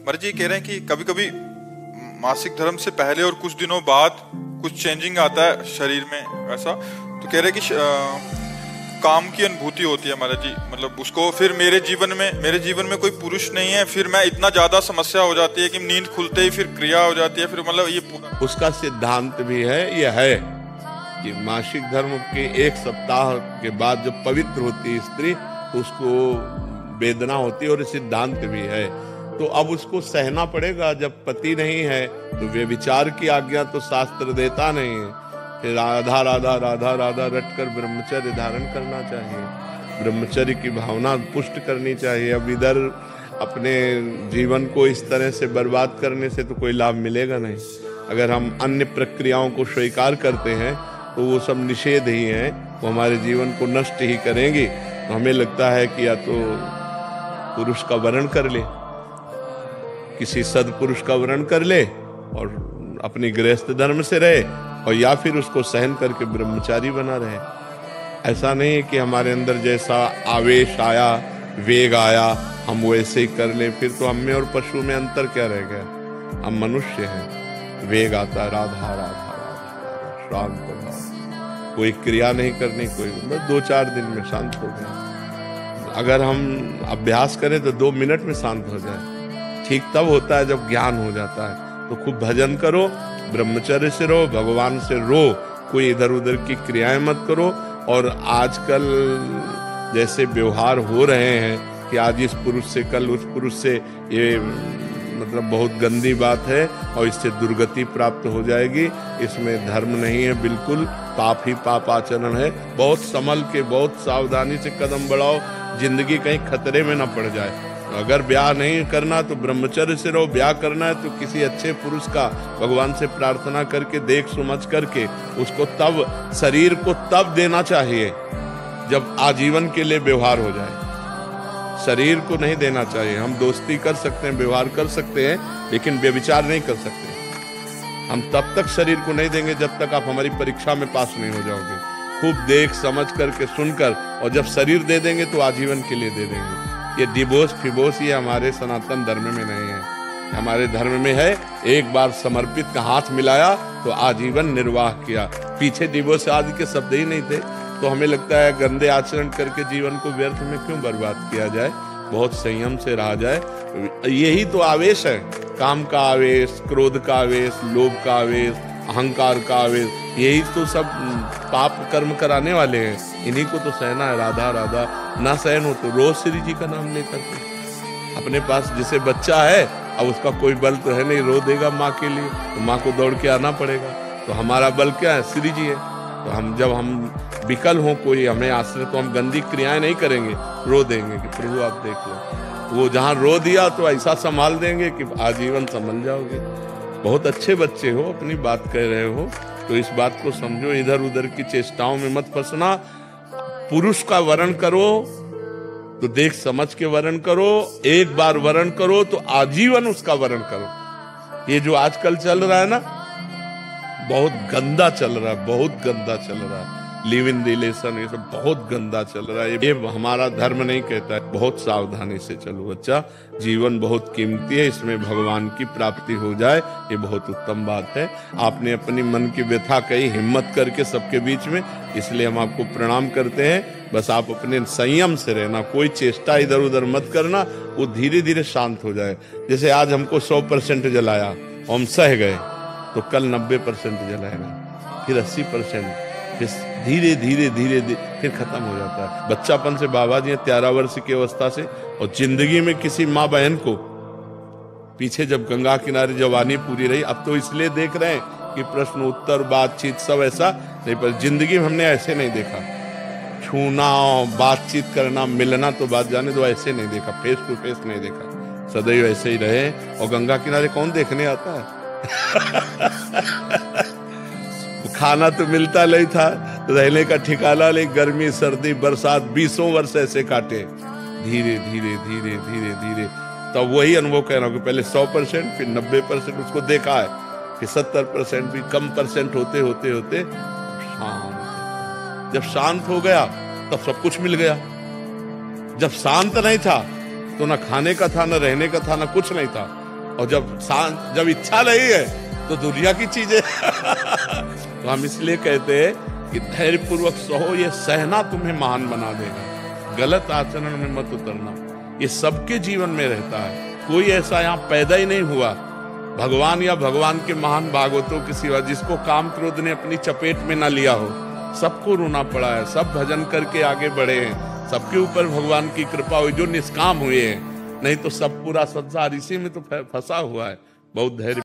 मर्जी कह रहे हैं कि कभी कभी मासिक धर्म से पहले और कुछ दिनों बाद कुछ चेंजिंग आता है शरीर में ऐसा, तो कह रहे हैं कि काम की अनुभूति होती है महाराज जी, मतलब उसको फिर मेरे जीवन में कोई पुरुष नहीं है, फिर मैं इतना ज्यादा समस्या हो जाती है कि नींद खुलते ही फिर क्रिया हो जाती है, फिर मतलब ये पूरा उसका सिद्धांत भी है, ये है कि मासिक धर्म के 1 सप्ताह के बाद जब पवित्र होती है स्त्री तो उसको वेदना होती है, और सिद्धांत भी है। तो अब उसको सहना पड़ेगा। जब पति नहीं है तो व्यभिचार की आज्ञा तो शास्त्र देता नहीं है, फिर राधा राधा राधा राधा रटकर ब्रह्मचर्य धारण करना चाहिए, ब्रह्मचर्य की भावना पुष्ट करनी चाहिए। अब इधर अपने जीवन को इस तरह से बर्बाद करने से तो कोई लाभ मिलेगा नहीं। अगर हम अन्य प्रक्रियाओं को स्वीकार करते हैं तो वो सब निषेध ही हैं, वो हमारे जीवन को नष्ट ही करेंगी। तो हमें लगता है कि या तो पुरुष का वर्ण कर ले, किसी सद्पुरुष का वर्ण कर ले और अपनी गृहस्थ धर्म से रहे, और या फिर उसको सहन करके ब्रह्मचारी बना रहे। ऐसा नहीं है कि हमारे अंदर जैसा आवेश आया, वेग आया, हम वैसे ही कर लें, फिर तो हम में और पशु में अंतर क्या रह गया। हम मनुष्य हैं, वेग आता है, राधा राधा राधा, शांत हो जाओ, कोई क्रिया नहीं करनी, कोई बस 2-4 दिन में शांत हो गया। अगर हम अभ्यास करें तो 2 मिनट में शांत हो जाए। ठीक तब होता है जब ज्ञान हो जाता है। तो खूब भजन करो, ब्रह्मचर्य से रहो, भगवान से रो, कोई इधर उधर की क्रियाएं मत करो। और आजकल जैसे व्यवहार हो रहे हैं कि आज इस पुरुष से कल उस पुरुष से, ये मतलब बहुत गंदी बात है और इससे दुर्गति प्राप्त हो जाएगी। इसमें धर्म नहीं है, बिल्कुल पाप ही पाप आचरण है। बहुत संभल के, बहुत सावधानी से कदम बढ़ाओ, जिंदगी कहीं खतरे में न पड़ जाए। अगर ब्याह नहीं करना तो ब्रह्मचर्य से रहो, ब्याह करना है तो किसी अच्छे पुरुष का भगवान से प्रार्थना करके, देख समझ करके उसको तब, शरीर को तब देना चाहिए जब आजीवन के लिए व्यवहार हो जाए। शरीर को नहीं देना चाहिए। हम दोस्ती कर सकते हैं, व्यवहार कर सकते हैं, लेकिन व्यभिचार नहीं कर सकते। हम तब तक शरीर को नहीं देंगे जब तक आप हमारी परीक्षा में पास नहीं हो जाओगे। खूब देख समझ करके, सुनकर, और जब शरीर दे देंगे तो आजीवन के लिए दे देंगे। ये डिवोर्स फिवोर्स ये हमारे सनातन धर्म में नहीं है। हमारे धर्म में है, एक बार समर्पित का हाथ मिलाया तो आजीवन निर्वाह किया। पीछे डिवोर्स आदि के शब्द ही नहीं थे। तो हमें लगता है गंदे आचरण करके जीवन को व्यर्थ में क्यों बर्बाद किया जाए, बहुत संयम से रहा जाए। यही तो आवेश है, काम का आवेश, क्रोध का आवेश, लोभ का आवेश, अहंकार का आवेश, यही तो सब पाप कर्म कराने वाले हैं। इन्हीं को तो सहना है। राधा राधा ना सहन हो तो रोज श्री जी का नाम लेकर के। अपने पास जैसे बच्चा है, अब उसका कोई बल तो है नहीं, रो देगा माँ के लिए तो माँ को दौड़ के आना पड़ेगा। तो हमारा बल क्या है? श्री जी है। तो हम जब हम विकल हो, कोई हमें आश्रय, तो हम गंदी क्रियाएं नहीं करेंगे, रो देंगे कि प्रभु आप देख लो। वो जहाँ रो दिया तो ऐसा संभाल देंगे कि आजीवन संभल जाओगे। बहुत अच्छे बच्चे हो, अपनी बात कह रहे हो तो इस बात को समझो। इधर उधर की चेष्टाओं में मत फंसना। पुरुष का वर्ण करो तो देख समझ के वर्ण करो। एक बार वर्ण करो तो आजीवन उसका वर्ण करो। ये जो आजकल चल रहा है ना, बहुत गंदा चल रहा है, बहुत गंदा चल रहा है। लिव इन रिलेशन, ये सब बहुत गंदा चल रहा है। ये हमारा धर्म नहीं कहता है। बहुत सावधानी से चलो बच्चा, जीवन बहुत कीमती है, इसमें भगवान की प्राप्ति हो जाए, ये बहुत उत्तम बात है। आपने अपनी मन की व्यथा कही हिम्मत करके सबके बीच में, इसलिए हम आपको प्रणाम करते हैं। बस आप अपने संयम से रहना, कोई चेष्टा इधर उधर मत करना, वो धीरे धीरे शांत हो जाए। जैसे आज हमको 100% जलाया, हम सह गए, तो कल 90% जलाएगा, फिर 80%, फिर धीरे धीरे धीरे फिर खत्म हो जाता है। बच्चापन से बाबा जी 13 वर्ष की अवस्था से, और जिंदगी में किसी माँ बहन को पीछे जब गंगा किनारे जवानी पूरी रही, अब तो इसलिए देख रहे हैं कि प्रश्न उत्तर बातचीत सब ऐसा नहीं, पर जिंदगी में हमने ऐसे नहीं देखा। छूना, बातचीत करना, मिलना तो बात जाने दो, ऐसे नहीं देखा, फेस टू फेस नहीं देखा। सदैव ऐसे ही रहे। और गंगा किनारे कौन देखने आता है? खाना तो मिलता नहीं था, रहने का ठिकाना नहीं, गर्मी सर्दी बरसात 20 वर्ष ऐसे काटे। धीरे धीरे धीरे धीरे धीरे तब वही अनुभव कह रहा हूँ कि पहले 100%, फिर 90% उसको देखा है, फिर 70%, फिर कम परसेंट होते होते होते शांत। जब शांत हो गया तब सब कुछ मिल गया। जब शांत नहीं था तो ना खाने का था, ना रहने का था, ना कुछ नहीं था। और जब इच्छा नहीं है तो दुनिया की चीजें तो हम इसलिए कहते हैं कि धैर्य पूर्वक सहो, ये सहना तुम्हें महान बना देगा। गलत आचरण में मत उतरना, ये सबके जीवन में रहता है। कोई ऐसा यहाँ पैदा ही नहीं हुआ भगवान या भगवान के महान भागवतों के सिवा जिसको काम क्रोध ने अपनी चपेट में ना लिया हो। सबको रोना पड़ा है, सब भजन करके आगे बढ़े हैं, सबके ऊपर भगवान की कृपा हुई जो निष्काम हुए हैं, नहीं तो सब पूरा संसार इसी में तो फंसा हुआ है। बहुत धैर्य